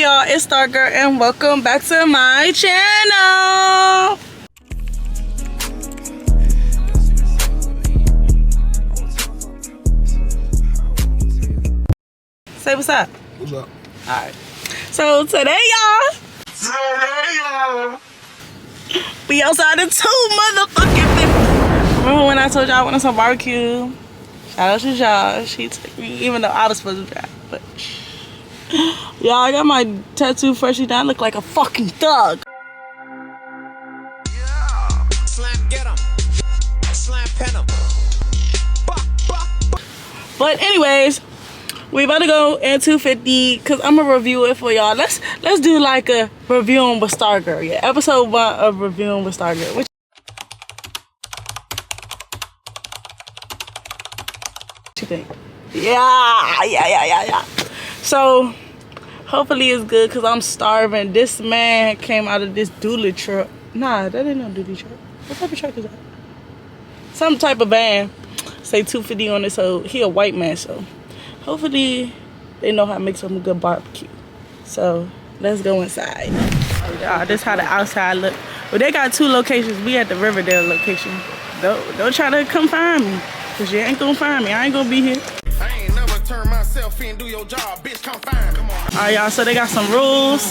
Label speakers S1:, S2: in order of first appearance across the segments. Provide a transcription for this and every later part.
S1: Hey y'all, it's Stargirl and welcome back to my channel. Say what's up.
S2: What's up?
S1: Alright. So today y'all, we outside in 2 motherfucking 50. Remember when I told y'all I wanted some barbecue? Shout out to y'all. She took me even though I was supposed to drive. But y'all, I got my tattoo freshly done. I look like a fucking thug.
S3: Yeah. Slam get 'em. Slam pen 'em.
S1: But anyways, we about to go in 250 because I'm gonna review it for y'all. Let's do like a reviewing with Stargirl. Yeah, episode 1 of reviewing with Stargirl. What you think? Yeah. So hopefully it's good because I'm starving. This man came out of this dually truck. Nah, that ain't no dually truck. What type of truck is that? Some type of van. Say 250 on it, so he a white man, so hopefully they know how to make some good barbecue. So let's go inside. Y'all, this how the outside look. Well, they got 2 locations. We at the Riverdale location. Don't try to come find me, cause you ain't gonna find me. I ain't gonna be here.
S3: I ain't never turn myself in, do your job, bitch, come find. Come on.
S1: Alright, y'all, so they got some rules.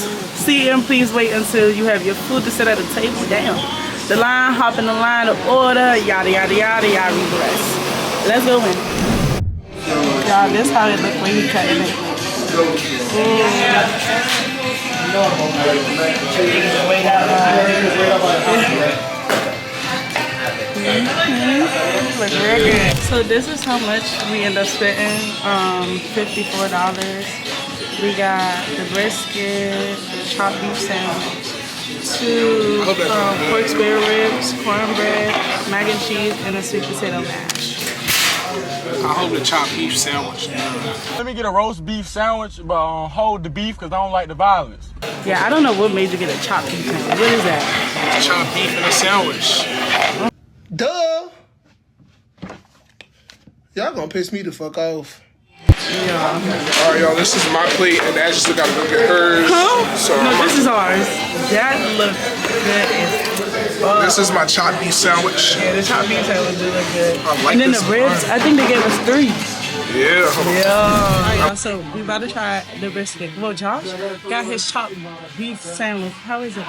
S1: CM, please wait until you have your food to sit at the table. Damn. The line, hop in the line of order, yada, yada, yada, y'all be blessed. Let's go in. Y'all, this how it look when he cutting it. Look real good. So this is how much we end up spending. $54. We got the brisket, the chopped beef sandwich, 2 pork spare ribs, cornbread, mac and cheese, and a sweet potato mash.
S2: I hope the chopped beef sandwich. Let me get a roast beef sandwich, but hold the beef because I don't like the violence.
S1: Yeah, I don't know what made you get a chopped beef sandwich. What is that?
S2: Chopped beef in a sandwich.
S4: Duh! Y'all gonna piss me the fuck off.
S1: Yeah.
S2: Alright, y'all, this is my plate, and Ash still gotta go get hers.
S1: Huh?
S2: So
S1: No, this is ours. That looks good as fuck.
S2: this is my chopped beef sandwich.
S1: Yeah, the chopped beef sandwich do look good.
S2: I like
S1: And then
S2: this
S1: the ribs,
S2: one.
S1: I think they gave us 3.
S2: Yeah.
S1: Yeah. So we about to try the brisket. Well, Josh got his chopped beef sandwich. How is it?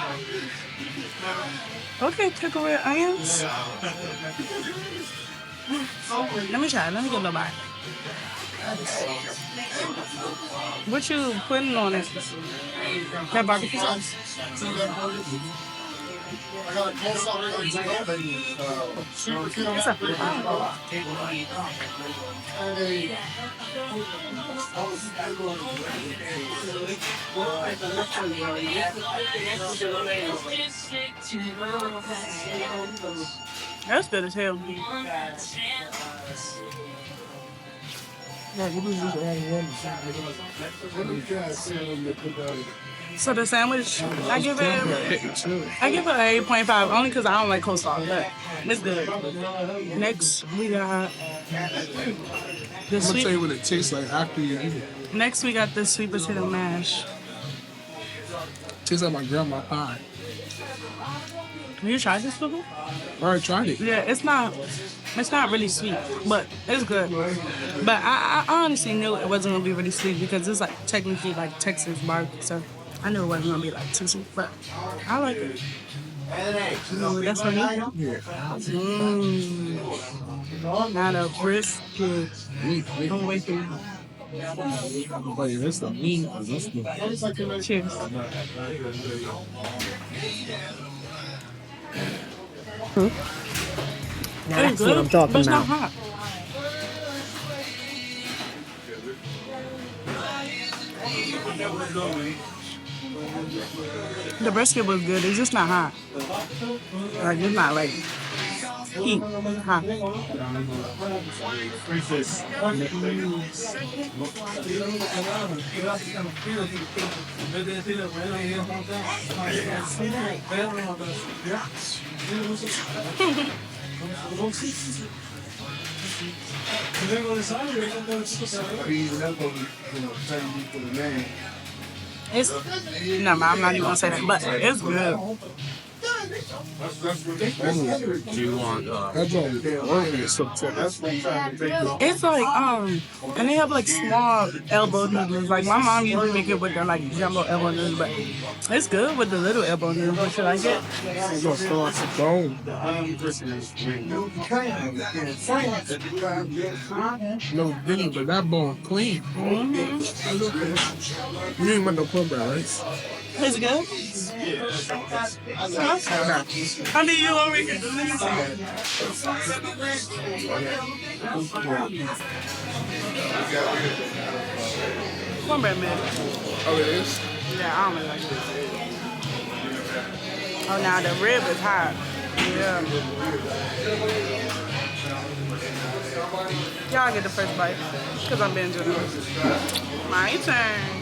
S1: Okay, pickle red onions. Let me try. Let me give it a bite. What you putting on it? That barbecue sauce? That's good as hell. So the sandwich, I give it an 8.5 only because I don't like coleslaw, but it's good. Next we got the
S2: I'm gonna tell you what it tastes like after you eat it.
S1: Next we got the sweet potato mash.
S2: Tastes like my grandma pie.
S1: Have you tried this before?
S2: I already tried it.
S1: Yeah, it's not really sweet, but it's good. But I honestly knew it wasn't gonna be really sweet because it's like technically like Texas barbecue, so I knew it wasn't gonna be like too sweet, but I like it. Ooh, that's for me?
S2: Yeah.
S1: Not a brisket. Don't wait for me. Cheers. It's good, what I'm talking but it's not hot. The brisket was good, it's just not hot. Like, it's not like heat hot. It's no, I'm not even gonna say that, but it's good.
S2: Do you want
S1: It's like and they have like small elbow noodles. Like my mom usually make it with the like jumbo elbow noodles, but it's good with the little elbow noodles. What should I get?
S2: I'm gonna fill out some bone. No dinner, but that bone clean. You ain't want no cornbread, right?
S1: Is it good? How do you over here? Cornbread, man.
S2: Oh, it is?
S1: Yeah, I don't really like it. Oh, now the rib is hot. Yeah. Y'all get the first bite, because I'm being generous. My turn.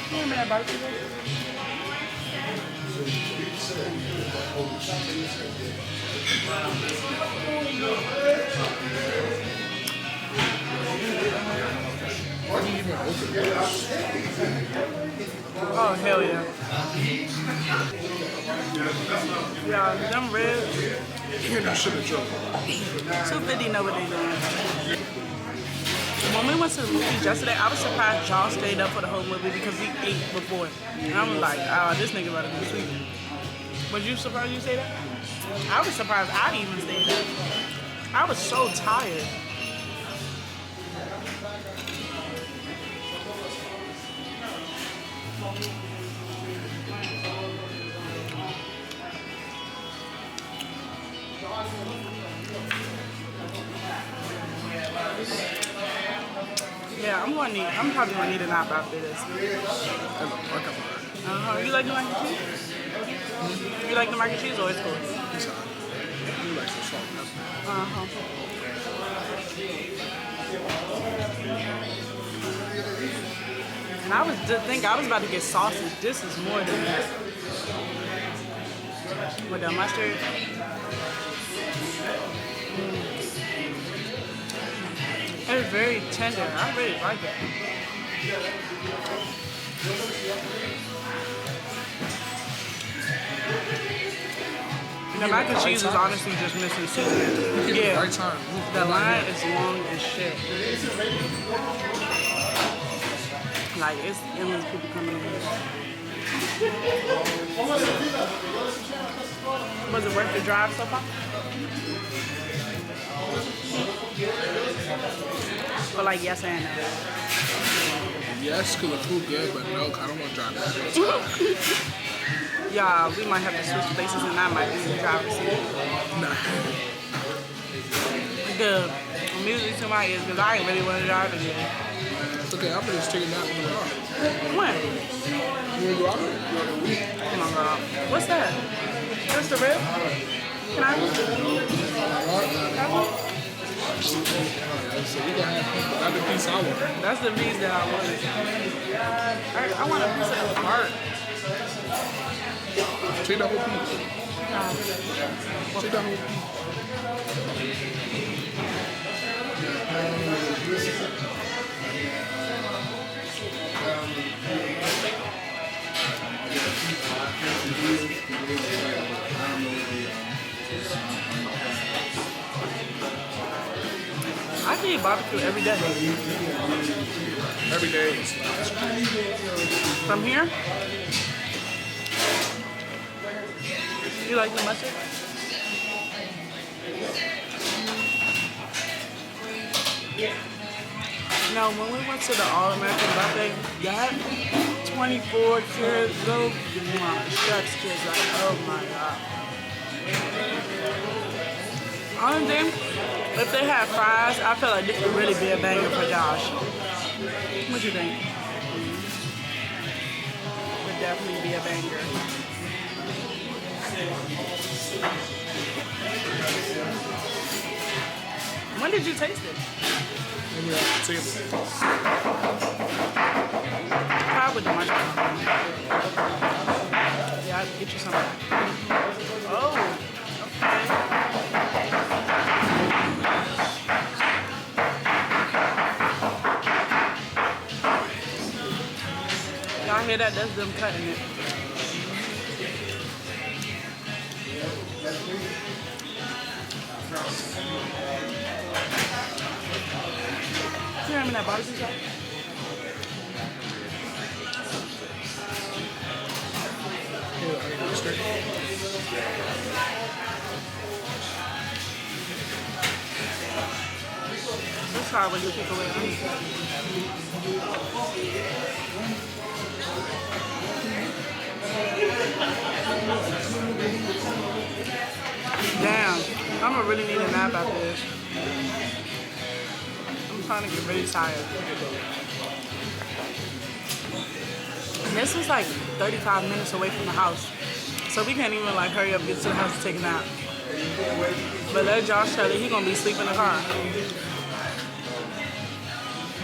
S1: Give me that bite. Oh, hell yeah. Yeah, them ribs.
S2: Hear that shit at you.
S1: 250 know what they doing. When we went to the movies yesterday, I was surprised y'all stayed up for the whole movie because we ate before. And I'm like, this nigga better be sweet. Was you surprised you stayed up? I was surprised I even stayed up. I was so tired. Yeah, I'm probably gonna need a nap after this. You like the mac and cheese? You like the mac and cheese or it's cool?
S2: You like some salt and pepper.
S1: And I was just thinking I was about to get sausage. This is more than that. With the mustard. It's very tender. I really like it. The mac and cheese is honestly just missing seasoning. Yeah, the line is long as shit. Like, it's endless people coming in here. Was it worth the drive so far? But like yes and no.
S2: Yes, because the food good, but no, I don't want to drive that.
S1: Yeah, we might have to switch places and I might be in the driver's seat.
S2: Nah.
S1: The music to my ears because I ain't really want to drive again.
S2: It's okay, I'm going to just take a nap in the car.
S1: When?
S2: You want to go out?
S1: Oh my god. What's that? That's the rib? Can I have one?
S2: So you got to have the piece I want.
S1: That's the piece that I wanted. I want a piece of the heart.
S2: Take the whole piece. Take the whole piece.
S1: I can eat barbecue every day.
S2: Every day.
S1: From here? You like the mustard? No, when we went to the All-American buffet, that 24 kids, those chef's kids, like, oh my god. Only thing, if they had fries, I feel like this would really be a banger for Josh. What you think? Would definitely be a banger. When did you taste it?
S2: Maybe off the table.
S1: Try with the mushroom. Yeah, I'll get you some of that. Oh, okay. hear that? That's them cutting it. You hear me that barbecue sauce? It's hard when you take away the meat. Damn, I'm gonna really need a nap after this. I'm trying to get really tired. And this was like 35 minutes away from the house. So we can't even like hurry up, get to the house to take a nap. But let Josh tell it, he gonna be sleeping in the car.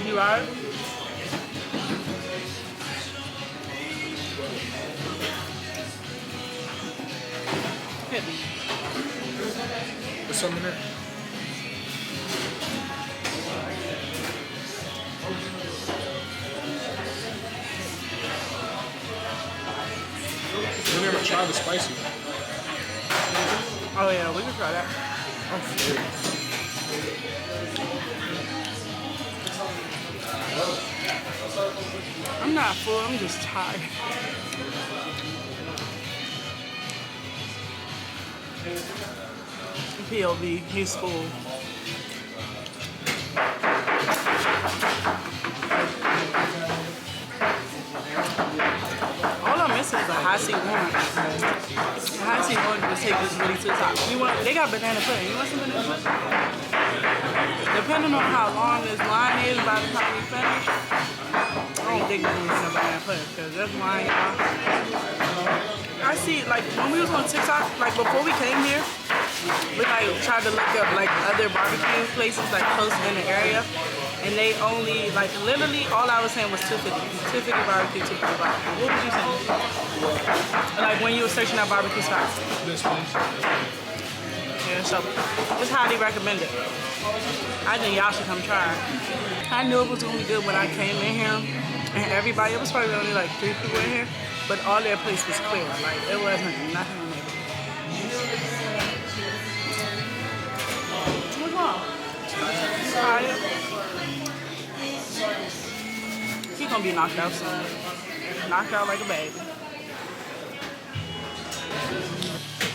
S1: You alright? Hit me.
S2: There's something there. We never tried the spicy one.
S1: Oh yeah, we can try that.
S2: I'm full.
S1: I'm not full, I'm just tired. POV, he's full. All I'm missing is a high seat orange. The high seat orange will take this really to the top. You want? They got banana pudding. You want some banana pudding? Depending on how long this line is, by the time we finish, I don't think we're gonna get a banana pudding because this line, y'all. I see, like when we was on TikTok, like before we came here, we like tried to look up like other barbecue places like close in the area, and they only like literally all I was saying was 250 barbecue, 250 barbecue. What was you saying? Like when you were searching out barbecue spots.
S2: This place.
S1: Yeah, so it's highly recommended. I think y'all should come try it. I knew it was gonna be good when I came in here, and everybody, it was probably only like 3 people in here, but all their place was clear. Like it wasn't nothing in there. What's wrong? Tired? He gonna be knocked out soon. Knocked out like a baby.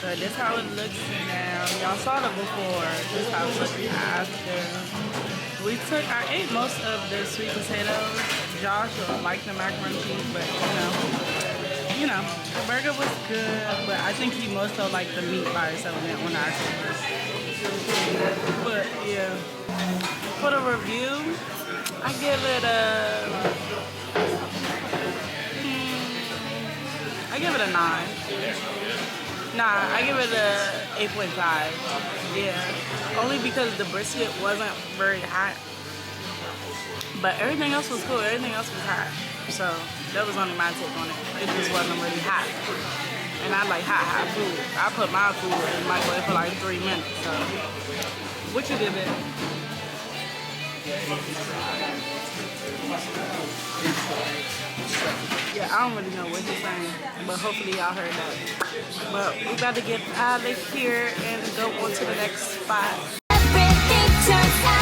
S1: So this how it looks now. Y'all saw it before. This how it looks after. I ate most of the sweet potatoes. Josh liked the macaroni and cheese, but you know, the burger was good, but I think he most so liked the meat by itself when I said this. But yeah, for the review, I give it a 9. Nah, I give it a 8.5. Yeah, only because the brisket wasn't very hot, but everything else was cool. Everything else was hot, so that was only my take on it. It just wasn't really hot, and I like hot food. I put my food in the microwave for like 3 minutes. So, what you give it? Yeah, I don't really know what he's saying, but hopefully y'all heard that. But we about to get out of here and go on to the next spot.
S5: Everything turns out.